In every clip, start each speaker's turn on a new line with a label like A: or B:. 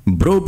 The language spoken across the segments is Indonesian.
A: Bro,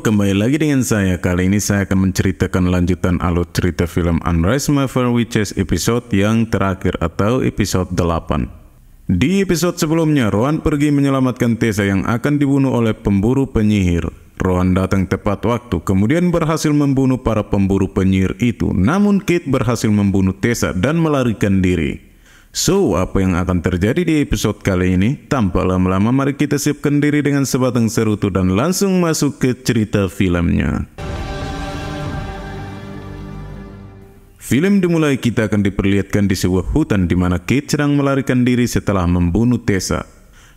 A: kembali lagi dengan saya. Kali ini saya akan menceritakan lanjutan alur cerita film Unrise My Fair Witches episode yang terakhir atau episode 8. Di episode sebelumnya, Rohan pergi menyelamatkan Tessa yang akan dibunuh oleh pemburu penyihir. Rohan datang tepat waktu, kemudian berhasil membunuh para pemburu penyihir itu. Namun Kate berhasil membunuh Tessa dan melarikan diri. So, apa yang akan terjadi di episode kali ini? Tanpa lama-lama, mari kita siapkan diri dengan sebatang serutu dan langsung masuk ke cerita filmnya. Film dimulai, kita akan diperlihatkan di sebuah hutan di mana Kate sedang melarikan diri setelah membunuh Tessa.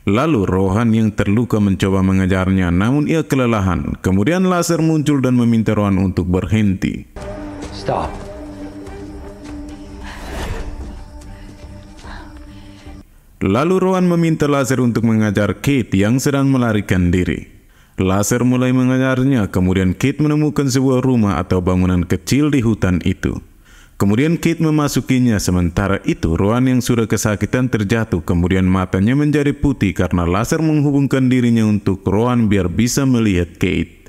A: Lalu Rohan yang terluka mencoba mengejarnya, namun ia kelelahan. Kemudian Laser muncul dan meminta Rohan untuk berhenti.
B: Stop.
A: Lalu Rohan meminta Laser untuk mengajar Kate yang sedang melarikan diri. Laser mulai mengajarnya, kemudian Kate menemukan sebuah rumah atau bangunan kecil di hutan itu. Kemudian Kate memasukinya, sementara itu Rohan yang sudah kesakitan terjatuh, kemudian matanya menjadi putih karena Laser menghubungkan dirinya untuk Rohan biar bisa melihat Kate.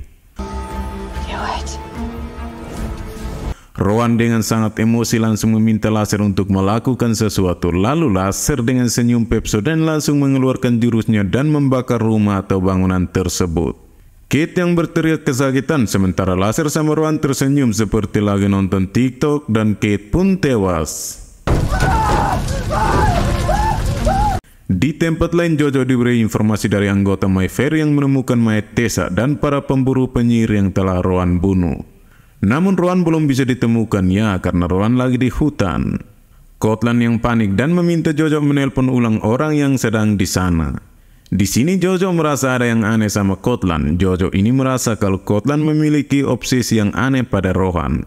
A: Rohan dengan sangat emosi langsung meminta Laser untuk melakukan sesuatu. Lalu Laser dengan senyum Pepsodent langsung mengeluarkan jurusnya dan membakar rumah atau bangunan tersebut. Kate yang berteriak kesakitan, sementara Laser sama Rohan tersenyum seperti lagi nonton TikTok dan Kate pun tewas. Di tempat lain, Jojo diberi informasi dari anggota My Fair yang menemukan mayat Tessa dan para pemburu penyihir yang telah Rohan bunuh. Namun Rohan belum bisa ditemukan ya karena Rohan lagi di hutan. Courtland yang panik dan meminta Jojo menelpon ulang orang yang sedang di sana. Di sini Jojo merasa ada yang aneh sama Courtland. Jojo ini merasa kalau Courtland memiliki obsesi yang aneh pada Rohan.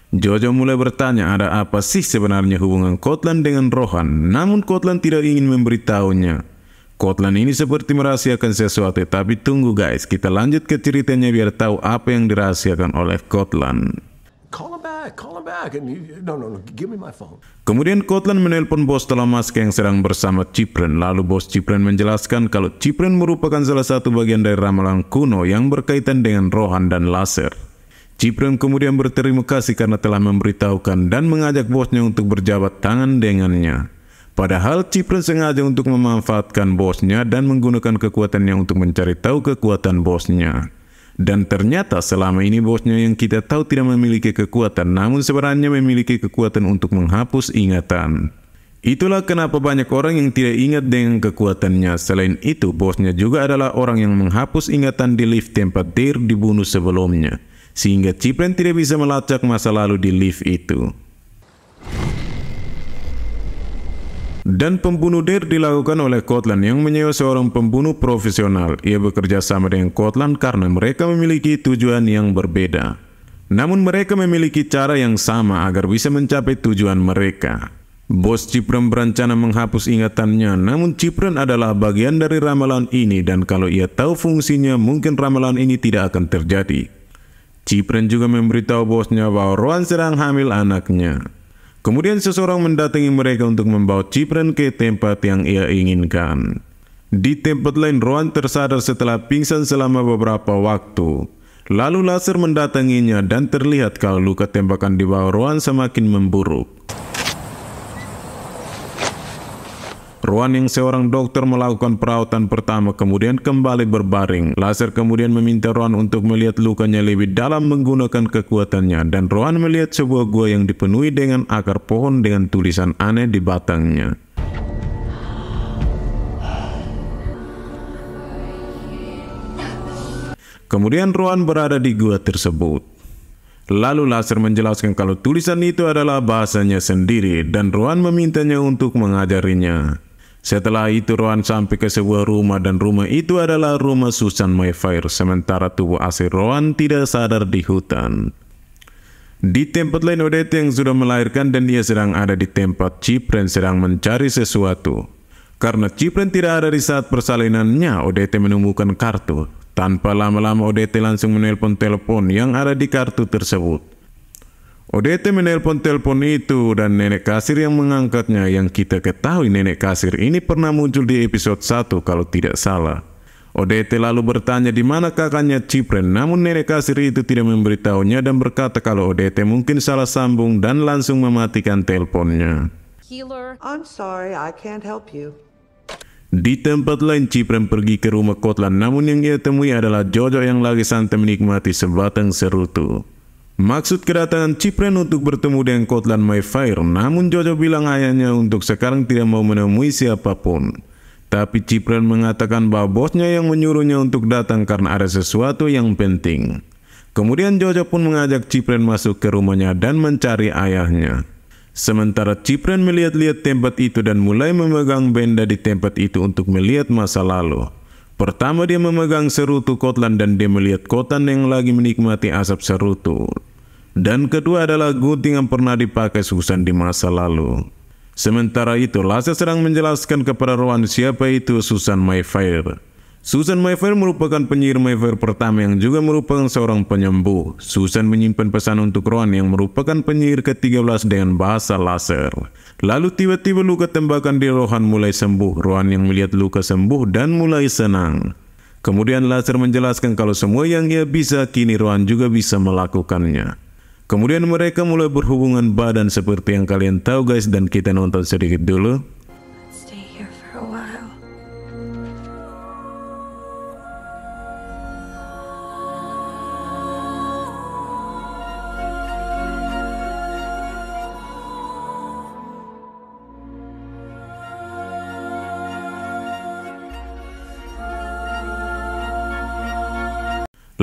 A: Jojo mulai bertanya ada apa sih sebenarnya hubungan Courtland dengan Rohan. Namun Courtland tidak ingin memberitahunya. Courtland ini seperti merahasiakan sesuatu, tapi tunggu guys, kita lanjut ke ceritanya biar tahu apa yang dirahasiakan oleh Courtland.
B: Call him back. No, give me my phone.
A: Kemudian Courtland menelpon bos Talamasca yang sedang bersama Cipren. Lalu bos Cipren menjelaskan kalau Cipren merupakan salah satu bagian dari ramalan kuno yang berkaitan dengan Rohan dan Laser. Cipren kemudian berterima kasih karena telah memberitahukan dan mengajak bosnya untuk berjabat tangan dengannya. Padahal Cipren sengaja untuk memanfaatkan bosnya dan menggunakan kekuatannya untuk mencari tahu kekuatan bosnya. Dan ternyata selama ini bosnya yang kita tahu tidak memiliki kekuatan, namun sebenarnya memiliki kekuatan untuk menghapus ingatan. Itulah kenapa banyak orang yang tidak ingat dengan kekuatannya. Selain itu, bosnya juga adalah orang yang menghapus ingatan di lift tempat Dare dibunuh sebelumnya. Sehingga Cipren tidak bisa melacak masa lalu di lift itu. Dan pembunuh Dare dilakukan oleh Courtland yang menyewa seorang pembunuh profesional. Ia bekerja sama dengan Courtland karena mereka memiliki tujuan yang berbeda. Namun mereka memiliki cara yang sama agar bisa mencapai tujuan mereka. Bos Cipren berencana menghapus ingatannya, namun Cipren adalah bagian dari ramalan ini dan kalau ia tahu fungsinya mungkin ramalan ini tidak akan terjadi. Cipren juga memberitahu bosnya bahwa Rohan sedang hamil anaknya. Kemudian seseorang mendatangi mereka untuk membawa Cipren ke tempat yang ia inginkan. Di tempat lain, Rohan tersadar setelah pingsan selama beberapa waktu. Lalu Laser mendatanginya dan terlihat kalau luka tembakan di bawah Rohan semakin memburuk. Rohan yang seorang dokter melakukan perawatan pertama kemudian kembali berbaring. Laser kemudian meminta Rohan untuk melihat lukanya lebih dalam menggunakan kekuatannya dan Rohan melihat sebuah gua yang dipenuhi dengan akar pohon dengan tulisan aneh di batangnya. Kemudian Rohan berada di gua tersebut. Lalu Laser menjelaskan kalau tulisan itu adalah bahasanya sendiri dan Rohan memintanya untuk mengajarinya. Setelah itu Rohan sampai ke sebuah rumah dan rumah itu adalah rumah Susan My Fair, sementara tubuh asli Rohan tidak sadar di hutan. Di tempat lain Odette yang sudah melahirkan dan dia sedang ada di tempat Cipren sedang mencari sesuatu. Karena Cipren tidak ada di saat persalinannya, Odette menemukan kartu. Tanpa lama-lama Odette langsung menelpon telepon yang ada di kartu tersebut. Odette menelpon telepon itu dan nenek kasir yang mengangkatnya. Yang kita ketahui nenek kasir ini pernah muncul di episode 1 kalau tidak salah. ODT lalu bertanya di mana kakaknya Cipren, namun nenek kasir itu tidak memberitahunya dan berkata kalau ODT mungkin salah sambung dan langsung mematikan teleponnya.
C: I'm sorry, I can't help you.
A: Di tempat lain, Cipren pergi ke rumah Kotlan, namun yang ia temui adalah Jojo yang lagi santai menikmati sebatang serutu. Maksud kedatangan Cipren untuk bertemu dengan Kotlan Mayfair, namun Jojo bilang ayahnya untuk sekarang tidak mau menemui siapapun. Tapi Cipren mengatakan bahwa bosnya yang menyuruhnya untuk datang karena ada sesuatu yang penting. Kemudian Jojo pun mengajak Cipren masuk ke rumahnya dan mencari ayahnya. Sementara Cipren melihat-lihat tempat itu dan mulai memegang benda di tempat itu untuk melihat masa lalu. Pertama dia memegang serutu Kotlan dan dia melihat Kotlan yang lagi menikmati asap serutu. Dan kedua adalah gunting yang pernah dipakai Susan di masa lalu. Sementara itu, Laser sedang menjelaskan kepada Rowan siapa itu Susan Mayfair. Susan Mayfair merupakan penyihir Mayfair pertama yang juga merupakan seorang penyembuh. Susan menyimpan pesan untuk Rowan yang merupakan penyihir ke-13 dengan bahasa laser. Lalu tiba-tiba luka tembakan di Rowan mulai sembuh. Rowan yang melihat luka sembuh dan mulai senang. Kemudian Laser menjelaskan kalau semua yang ia bisa, kini Rowan juga bisa melakukannya. Kemudian mereka mulai berhubungan badan seperti yang kalian tahu guys, dan kita nonton sedikit dulu.
D: Stay here for a while.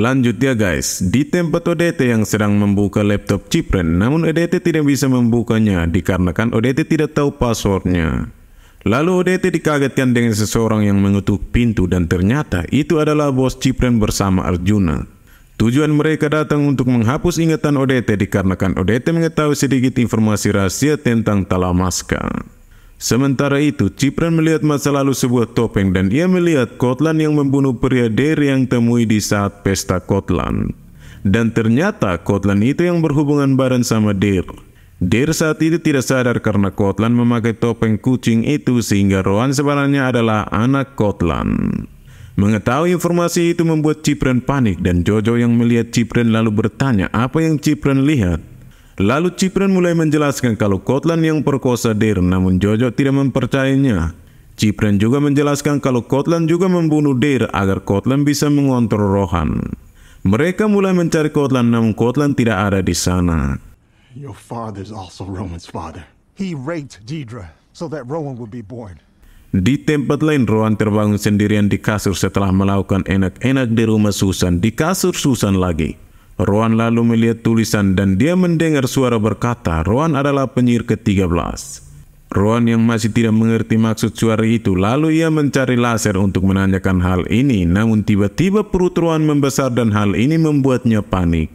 A: Lanjut ya guys, di tempat ODT yang sedang membuka laptop Cipren, namun ODT tidak bisa membukanya dikarenakan ODT tidak tahu passwordnya. Lalu ODT dikagetkan dengan seseorang yang mengetuk pintu dan ternyata itu adalah bos Cipren bersama Arjuna. Tujuan mereka datang untuk menghapus ingatan ODT dikarenakan ODT mengetahui sedikit informasi rahasia tentang Talamasca. Sementara itu, Cipren melihat masa lalu sebuah topeng dan ia melihat Kotlan yang membunuh pria Dare yang temui di saat pesta Kotlan. Dan ternyata Kotlan itu yang berhubungan badan sama Dare. Dare saat itu tidak sadar karena Kotlan memakai topeng kucing itu sehingga Rowan sebenarnya adalah anak Kotlan. Mengetahui informasi itu membuat Cipren panik dan Jojo yang melihat Cipren lalu bertanya apa yang Cipren lihat. Lalu Cipren mulai menjelaskan kalau Kotlan yang perkosa Dare, namun Jojo tidak mempercayainya. Cipren juga menjelaskan kalau Kotlan juga membunuh Dare agar Kotlan bisa mengontrol Rohan. Mereka mulai mencari Kotlan, namun Kotlan tidak ada di sana.
E: Your father's also Rowan's father. He raped Deidre so that Rowan would be born.
A: Di tempat lain, Rowan terbangun sendirian di kasur setelah melakukan enak-enak di rumah Susan, di kasur Susan lagi. Rowan lalu melihat tulisan dan dia mendengar suara berkata Rowan adalah penyihir ke-13. Rowan yang masih tidak mengerti maksud suara itu lalu ia mencari Laser untuk menanyakan hal ini, namun tiba-tiba perut Rowan membesar dan hal ini membuatnya panik.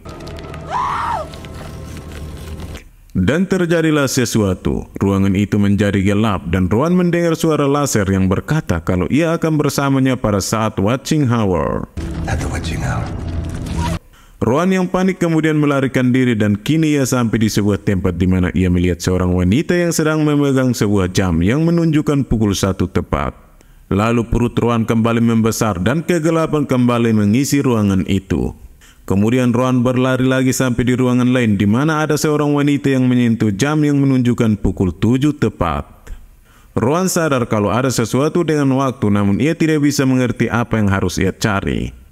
A: Dan terjadilah sesuatu. Ruangan itu menjadi gelap dan Rowan mendengar suara Laser yang berkata kalau ia akan bersamanya pada saat Watching Hour.
B: At the witching hour.
A: Rowan yang panik kemudian melarikan diri dan kini ia sampai di sebuah tempat di mana ia melihat seorang wanita yang sedang memegang sebuah jam yang menunjukkan pukul 1 tepat. Lalu perut Rowan kembali membesar dan kegelapan kembali mengisi ruangan itu. Kemudian Rowan berlari lagi sampai di ruangan lain di mana ada seorang wanita yang menyentuh jam yang menunjukkan pukul 7 tepat. Rowan sadar kalau ada sesuatu dengan waktu namun ia tidak bisa mengerti apa yang harus ia cari.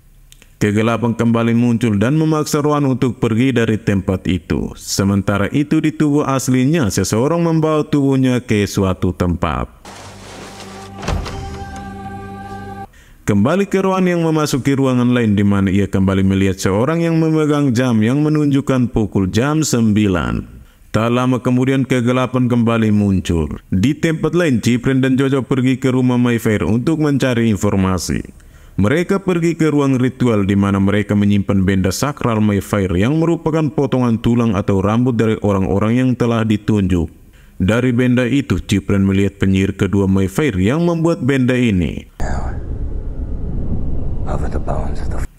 A: Kegelapan kembali muncul dan memaksa Rowan untuk pergi dari tempat itu. Sementara itu di tubuh aslinya, seseorang membawa tubuhnya ke suatu tempat. Kembali ke Rowan yang memasuki ruangan lain di mana ia kembali melihat seorang yang memegang jam yang menunjukkan pukul jam 9. Tak lama kemudian kegelapan kembali muncul. Di tempat lain, Cipren dan Jojo pergi ke rumah Mayfair untuk mencari informasi. Mereka pergi ke ruang ritual di mana mereka menyimpan benda sakral Mayfair yang merupakan potongan tulang atau rambut dari orang-orang yang telah ditunjuk. Dari benda itu, Cipren melihat penyihir kedua Mayfair yang membuat benda ini.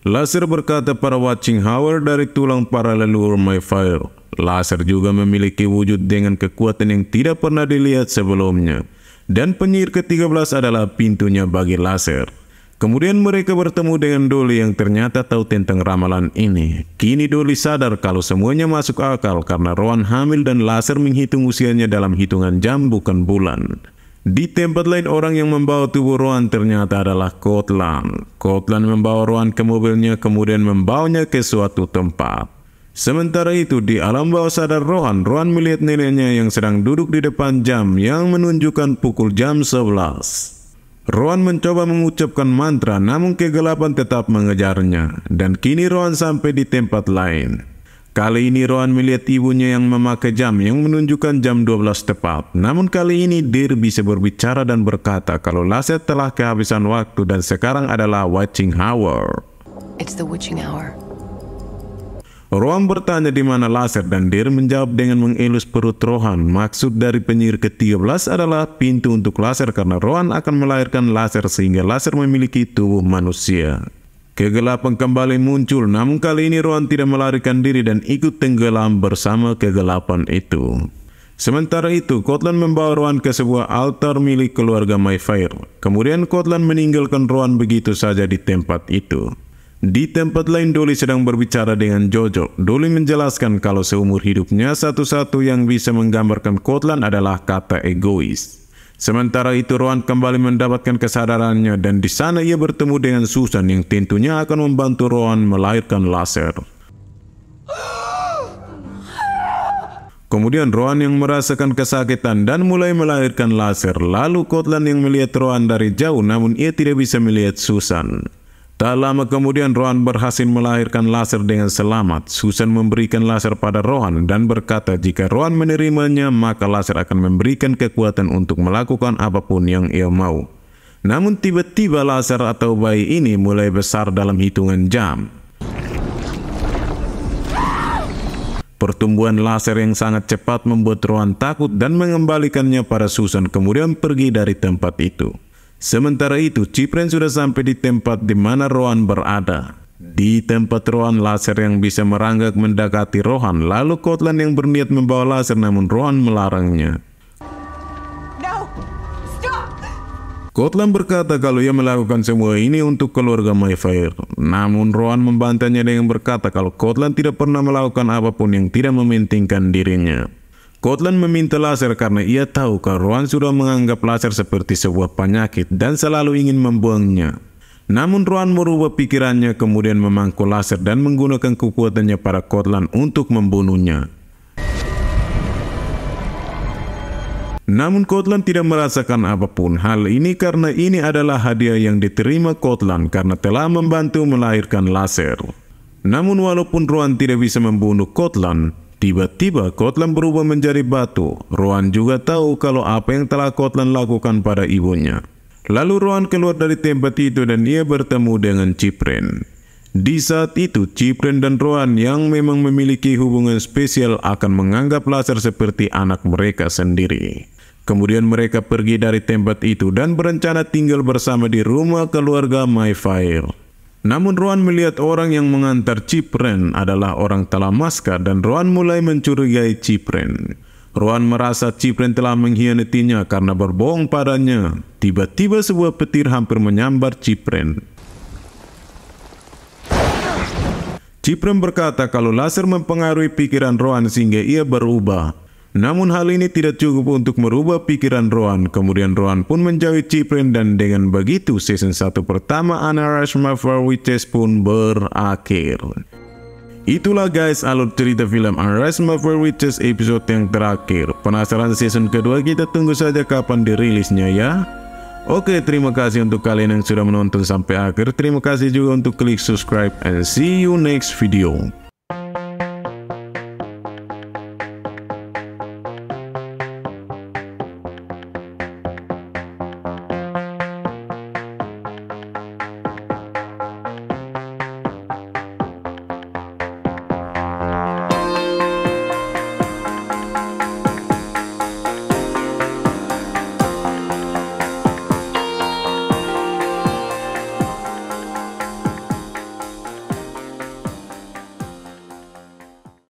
A: Laser berkata para Watching Hour dari tulang para leluhur Mayfair. Laser juga memiliki wujud dengan kekuatan yang tidak pernah dilihat sebelumnya. Dan penyihir ke-13 adalah pintunya bagi Laser. Kemudian mereka bertemu dengan Dolly yang ternyata tahu tentang ramalan ini. Kini Dolly sadar kalau semuanya masuk akal karena Rowan hamil dan laser menghitung usianya dalam hitungan jam bukan bulan. Di tempat lain, orang yang membawa tubuh Rowan ternyata adalah Cortland. Cortland membawa Rowan ke mobilnya kemudian membawanya ke suatu tempat. Sementara itu di alam bawah sadar Rowan melihat neneknya yang sedang duduk di depan jam yang menunjukkan pukul jam 11. Rowan mencoba mengucapkan mantra namun kegelapan tetap mengejarnya dan kini Rowan sampai di tempat lain. Kali ini Rowan melihat ibunya yang memakai jam yang menunjukkan jam 12 tepat. Namun kali ini Deer bisa berbicara dan berkata kalau laser telah kehabisan waktu dan sekarang adalah witching hour.
F: It's the witching hour.
A: Rowan bertanya di mana laser dan Deer menjawab dengan mengelus perut Rowan. Maksud dari penyihir ke-13 adalah pintu untuk laser karena Rowan akan melahirkan laser sehingga laser memiliki tubuh manusia. Kegelapan kembali muncul namun kali ini Rowan tidak melarikan diri dan ikut tenggelam bersama kegelapan itu. Sementara itu Cortland membawa Rowan ke sebuah altar milik keluarga Mayfair. Kemudian Cortland meninggalkan Rowan begitu saja di tempat itu. Di tempat lain Dolly sedang berbicara dengan Jojo. Dolly menjelaskan kalau seumur hidupnya satu-satu yang bisa menggambarkan Cortland adalah kata egois. Sementara itu Rowan kembali mendapatkan kesadarannya dan di sana ia bertemu dengan Susan yang tentunya akan membantu Rowan melahirkan laser. Kemudian Rowan yang merasakan kesakitan dan mulai melahirkan laser. Lalu Cortland yang melihat Rowan dari jauh namun ia tidak bisa melihat Susan. Tak lama kemudian Rowan berhasil melahirkan laser dengan selamat. Susan memberikan laser pada Rowan dan berkata jika Rowan menerimanya maka laser akan memberikan kekuatan untuk melakukan apapun yang ia mau. Namun tiba-tiba laser atau bayi ini mulai besar dalam hitungan jam. Pertumbuhan laser yang sangat cepat membuat Rowan takut dan mengembalikannya pada Susan kemudian pergi dari tempat itu. Sementara itu, Cypren sudah sampai di tempat di mana Rowan berada. Di tempat Rowan, laser yang bisa meranggak mendekati Rowan. Lalu Cortland yang berniat membawa laser namun Rowan melarangnya.
C: No! Stop!
A: Cortland berkata kalau ia melakukan semua ini untuk keluarga Mayfair. Namun Rowan membantahnya dengan berkata kalau Cortland tidak pernah melakukan apapun yang tidak mementingkan dirinya. Cortland meminta laser karena ia tahu kalau Rowan sudah menganggap laser seperti sebuah penyakit dan selalu ingin membuangnya. Namun Rowan merubah pikirannya kemudian memangku laser dan menggunakan kekuatannya pada Cortland untuk membunuhnya. Namun Cortland tidak merasakan apapun. Hal ini karena ini adalah hadiah yang diterima Cortland karena telah membantu melahirkan laser. Namun walaupun Rowan tidak bisa membunuh Cortland, tiba-tiba Cortland berubah menjadi batu. Rowan juga tahu kalau apa yang telah Cortland lakukan pada ibunya. Lalu Rowan keluar dari tempat itu dan ia bertemu dengan Cypren. Di saat itu, Cypren dan Rowan yang memang memiliki hubungan spesial akan menganggap laser seperti anak mereka sendiri. Kemudian mereka pergi dari tempat itu dan berencana tinggal bersama di rumah keluarga Mayfair. Namun Rowan melihat orang yang mengantar Cypren adalah orang Talamasca dan Rowan mulai mencurigai Cypren. Rowan merasa Cypren telah mengkhianatinya karena berbohong padanya. Tiba-tiba sebuah petir hampir menyambar Cypren. Cypren berkata kalau laser mempengaruhi pikiran Rowan sehingga ia berubah. Namun hal ini tidak cukup untuk merubah pikiran Rowan. Kemudian Rowan pun menjauhi Cypren dan dengan begitu season 1 pertama Unharassed Mother Witches pun berakhir. Itulah guys alur cerita film Unharassed Mother Witches episode yang terakhir. Penasaran season kedua? Kita tunggu saja kapan dirilisnya ya. Oke, terima kasih untuk kalian yang sudah menonton sampai akhir. Terima kasih juga untuk klik subscribe and see you next video.